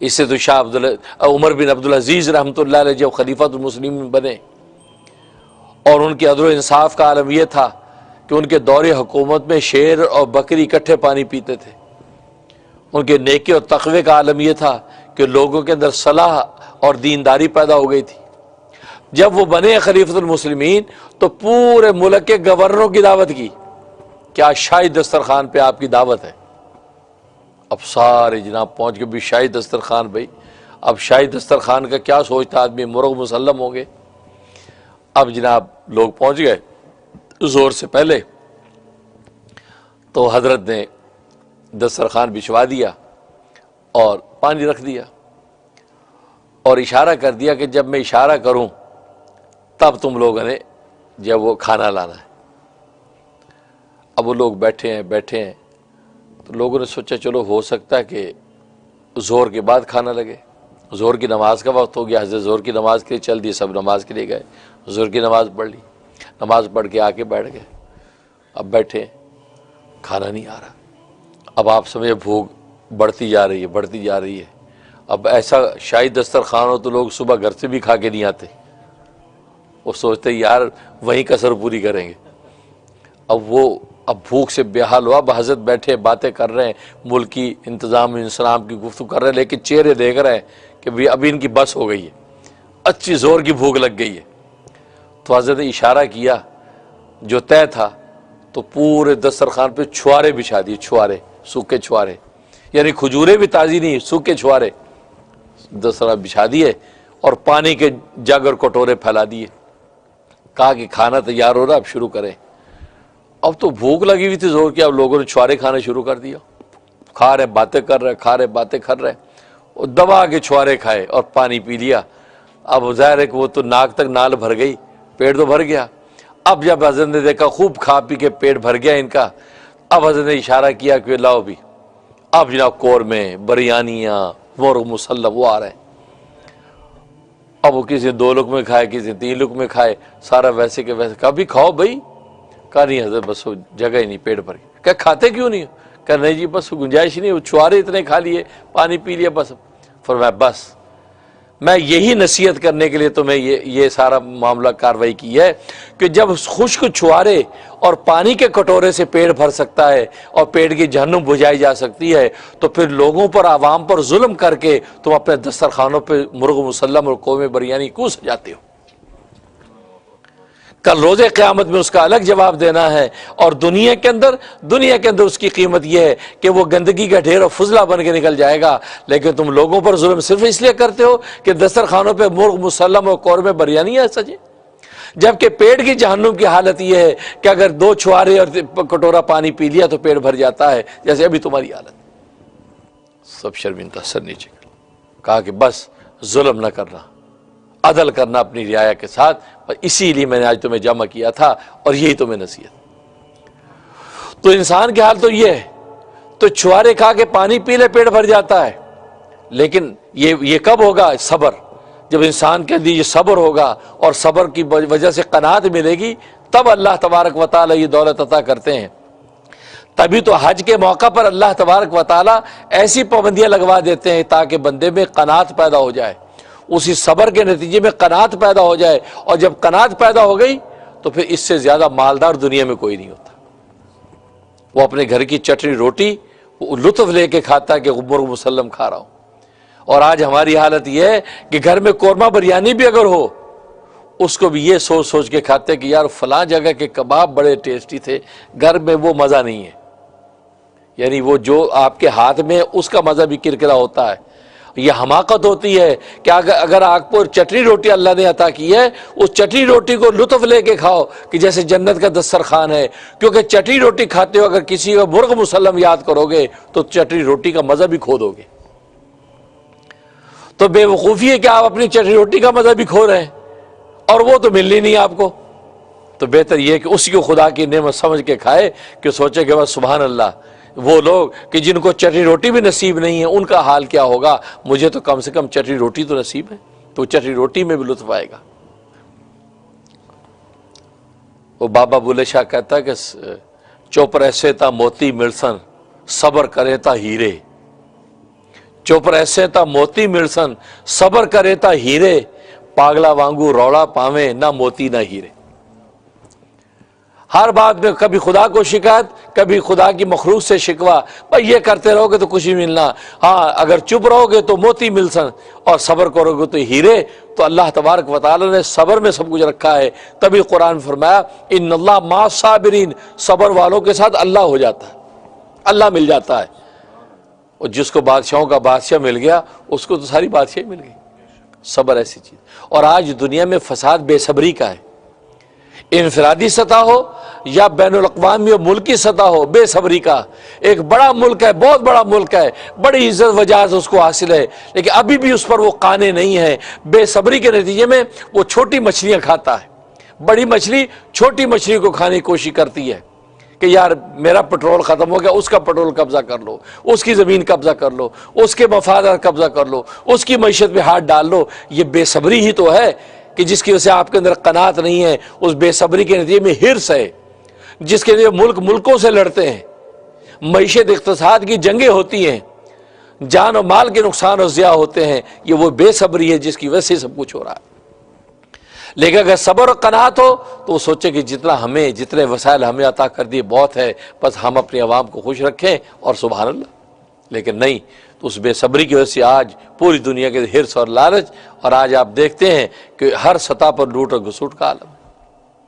اس سے تو شاہ عمر بن عبدالعزیز رحمۃ اللہ علیہ جب خلیفۃ المسلمین بنے، اور ان کے عدل و انصاف کا عالم یہ تھا کہ ان کے دور حکومت میں شیر اور بکری اکٹھے پانی پیتے تھے۔ ان کے نیکی اور تقوی کا عالم یہ تھا کہ لوگوں کے اندر صلاح اور دینداری پیدا ہو گئی تھی۔ جب وہ بنے خلیفۃ المسلمین تو پورے ملک کے گورنروں کی دعوت کی کہ آج شاہی دسترخوان پہ آپ کی دعوت ہے۔ اب سارے جناب پہنچ کے بھی شاہی دسترخوان بھائی، اب شاہی دسترخوان کا کیا سوچتا آدمی، مرغ مسلم ہوں گے۔ اب جناب لوگ پہنچ گئے زور سے پہلے، تو حضرت نے دسترخوان بچھوا دیا اور پانی رکھ دیا اور اشارہ کر دیا کہ جب میں اشارہ کروں تب تم لوگوں نے جب وہ کھانا لانا ہے۔ اب وہ لوگ بیٹھے ہیں تو لوگوں نے سوچا چلو ہو سکتا ہے کہ زور کے بعد کھانا لگے، زور کی نماز کا وقت ہو گیا، حضرت زور کی نماز کے لیے چل دی، سب نماز کے لیے گئے، زور کی نماز پڑھ لی، نماز پڑھ کے آ کے بیٹھ گئے۔ اب بیٹھے، کھانا نہیں آ رہا۔ اب آپ سمجھے بھوک بڑھتی جا رہی ہے۔ اب ایسا شاہی دسترخوان ہو تو لوگ صبح گھر سے بھی کھا کے نہیں آتے، وہ سوچتے یار وہیں کسر پوری کریں گے۔ اب بھوک سے بے حال ہوا۔ اب حضرت بیٹھے باتیں کر رہے ہیں، ملکی انتظام انسلام کی گفتگو کر رہے ہیں، لیکن چہرے دیکھ رہے ہیں کہ ابھی ان کی بس ہو گئی ہے، اچھی زور کی بھوک لگ گئی ہے۔ تو حضرت نے اشارہ کیا جو طے تھا، تو پورے دسترخوان پہ چھوارے بچھا دیے، چھوارے، سوکھے چھوارے، یعنی کھجورے بھی تازی نہیں، سوکھے چھوارے دسترخوان بچھا دیے اور پانی کے جگ اور کٹورے پھیلا دیے۔ کہا کہ کھانا تیار ہو رہا، اب شروع کریں۔ اب تو بھوک لگی ہوئی تھی زور کی، اب لوگوں نے چھوارے کھانے شروع کر دیا، کھا رہے باتیں کر رہے، وہ دبا کے چھوارے کھائے اور پانی پی لیا۔ اب ظاہر ہے کہ وہ تو ناک تک نال بھر گئی، پیٹ تو بھر گیا۔ اب جب حضرت نے دیکھا خوب کھا پی کے پیٹ بھر گیا ان کا، اب حضرت نے اشارہ کیا کہ لاؤ بھی۔ اب جناب قورمے، بریانیاں، مرغ مسلم وہ آ رہے ہیں۔ اب وہ کسی نے 2 لقمے کھائے، کسی نے 3 لقمے کھائے، سارا ویسے کہ ویسے۔ کہا بھی کھاؤ بھائی، کہا نہیں حضرت بس جگہ ہی نہیں، پیٹ بھر گیا۔ کہا کھاتے کیوں نہیں؟ کہا نہیں جی بس گنجائش ہی نہیں، وہ چھوارے اتنے کھا لیے، پانی پی لیا بس۔ فرمایا بس میں یہی نصیحت کرنے کے لیے تمہیں یہ سارا معاملہ کاروائی کی ہے کہ جب خشک چھوارے اور پانی کے کٹورے سے پیٹ بھر سکتا ہے اور پیٹ کی جہنم بجھائی جا سکتی ہے، تو پھر لوگوں پر، عوام پر ظلم کر کے تم اپنے دسترخوانوں پہ مرغ مسلم اور قورمے بریانی کیوں سجاتے ہو؟ کل روز قیامت میں اس کا الگ جواب دینا ہے، اور دنیا کے اندر اس کی قیمت یہ ہے کہ وہ گندگی کا ڈھیر اور فضلہ بن کے نکل جائے گا۔ لیکن تم لوگوں پر ظلم صرف اس لیے کرتے ہو کہ دسترخوانوں پہ مرغ مسلم اور قورمے بریانی ہے سجے، جبکہ پیٹ کی جہنم کی حالت یہ ہے کہ اگر 2 چھوارے اور کٹورا پانی پی لیا تو پیٹ بھر جاتا ہے، جیسے ابھی تمہاری حالت۔ سب شرمندہ، سر نیچے کر، کہا کہ بس ظلم نہ کرنا، عدل کرنا اپنی رعایا کے ساتھ، اسی لیے میں نے آج تمہیں جمع کیا تھا اور یہی تمہیں نصیحت۔ تو انسان کی حال تو یہ ہے، تو چھوارے کھا کے پانی پی لے پیٹ بھر جاتا ہے، لیکن یہ کب ہوگا؟ صبر، جب انسان کے اندر یہ صبر ہوگا اور صبر کی وجہ سے قناعت ملے گی، تب اللہ تبارک و تعالی یہ دولت عطا کرتے ہیں۔ تبھی تو حج کے موقع پر اللہ تبارک و تعالی ایسی پابندیاں لگوا دیتے ہیں تاکہ بندے میں قناعت پیدا ہو جائے، اسی صبر کے نتیجے میں قناعت پیدا ہو جائے، اور جب قناعت پیدا ہو گئی تو پھر اس سے زیادہ مالدار دنیا میں کوئی نہیں ہوتا۔ وہ اپنے گھر کی چٹنی روٹی وہ لطف لے کے کھاتا ہے کہ مرغ مسلم کھا رہا ہوں۔ اور آج ہماری حالت یہ ہے کہ گھر میں قورمہ بریانی بھی اگر ہو، اس کو بھی یہ سوچ کے کھاتے کہ یار فلاں جگہ کے کباب بڑے ٹیسٹی تھے، گھر میں وہ مزہ نہیں ہے، یعنی وہ جو آپ کے ہاتھ میں اس کا مزہ بھی کرکرا ہوتا ہے۔ یہ حماقت ہوتی ہے کہ اگر آپ کو چٹنی روٹی اللہ نے عطا کی ہے، اس چٹنی روٹی کو لطف لے کے کھاؤ کہ جیسے جنت کا دسترخوان ہے، کیونکہ چٹنی روٹی کھاتے ہو اگر کسی کا مرغ مسلم یاد کرو گے تو چٹنی روٹی کا مزہ بھی کھو دو گے۔ تو بے وقوفی ہے کہ آپ اپنی چٹنی روٹی کا مزہ بھی کھو رہے ہیں، اور وہ تو ملنی نہیں آپ کو۔ تو بہتر یہ کہ اسی کو خدا کی نعمت سمجھ کے کھائے کہ سوچے کہ بس سبحان اللہ، وہ لوگ کہ جن کو چٹنی روٹی بھی نصیب نہیں ہے ان کا حال کیا ہوگا، مجھے تو کم سے کم چٹنی روٹی تو نصیب ہے، تو چٹنی روٹی میں بھی لطف آئے گا۔ وہ بابا بلے شاہ کہتا ہے کہ چوپ رہسے تا موتی ملسن، صبر کرے تا ہیرے، چپ رہسے تا موتی ملسن، صبر کرے تا ہیرے، پاگلا وانگو روڑا پاویں، نہ موتی نہ ہیرے۔ ہر بات میں کبھی خدا کو شکایت، کبھی خدا کی مخلوق سے شکوہ، بھائی یہ کرتے رہو گے تو کچھ بھی ملنا، ہاں اگر چپ رہو گے تو موتی ملسن، اور صبر کرو گے تو ہیرے۔ تو اللہ تبارک و تعالی نے صبر میں سب کچھ رکھا ہے، تبھی قرآن میں فرمایا ان اللہ مع الصابرین، صبر والوں کے ساتھ اللہ ہو جاتا ہے، اللہ مل جاتا ہے۔ اور جس کو بادشاہوں کا بادشاہ مل گیا اس کو تو ساری بادشاہی مل گئی۔ صبر ایسی چیز، اور آج دنیا میں فساد بے صبری کا ہے، انفرادی سطح ہو یا بین الاقوامی و ملکی سطح ہو، بے صبری کا۔ ایک بڑا ملک ہے، بہت بڑا ملک ہے، بڑی عزت وجاہت اس کو حاصل ہے، لیکن ابھی بھی اس پر وہ قانے نہیں ہے۔ بے صبری کے نتیجے میں وہ چھوٹی مچھلیاں کھاتا ہے، بڑی مچھلی چھوٹی مچھلی کو کھانے کی کوشش کرتی ہے کہ یار میرا پٹرول ختم ہو گیا، اس کا پٹرول قبضہ کر لو، اس کی زمین قبضہ کر لو، اس کے مفادات قبضہ کر لو، اس کی معیشت میں ہاتھ ڈال لو۔ یہ بے صبری ہی تو ہے کہ جس کی وجہ سے آپ کے اندر قناعت نہیں ہے، اس بے صبری کے نتیجے میں حرص ہے، جس کے لیے ملک ملکوں سے لڑتے ہیں، معیشت اقتصاد کی جنگیں ہوتی ہیں، جان و مال کے نقصان و ضیاع ہوتے ہیں۔ یہ وہ بے صبری ہے جس کی وجہ سے سب کچھ ہو رہا ہے۔ لیکن اگر صبر و قناعت ہو تو وہ سوچے کہ جتنے وسائل ہمیں عطا کر دیے بہت ہے، بس ہم اپنی عوام کو خوش رکھیں اور سبحان اللہ۔ لیکن نہیں، تو اس بے صبری کی وجہ سے آج پوری دنیا کے حرص اور لالچ، اور آج آپ دیکھتے ہیں کہ ہر سطح پر لوٹ اور گھسوٹ کا عالم ہے۔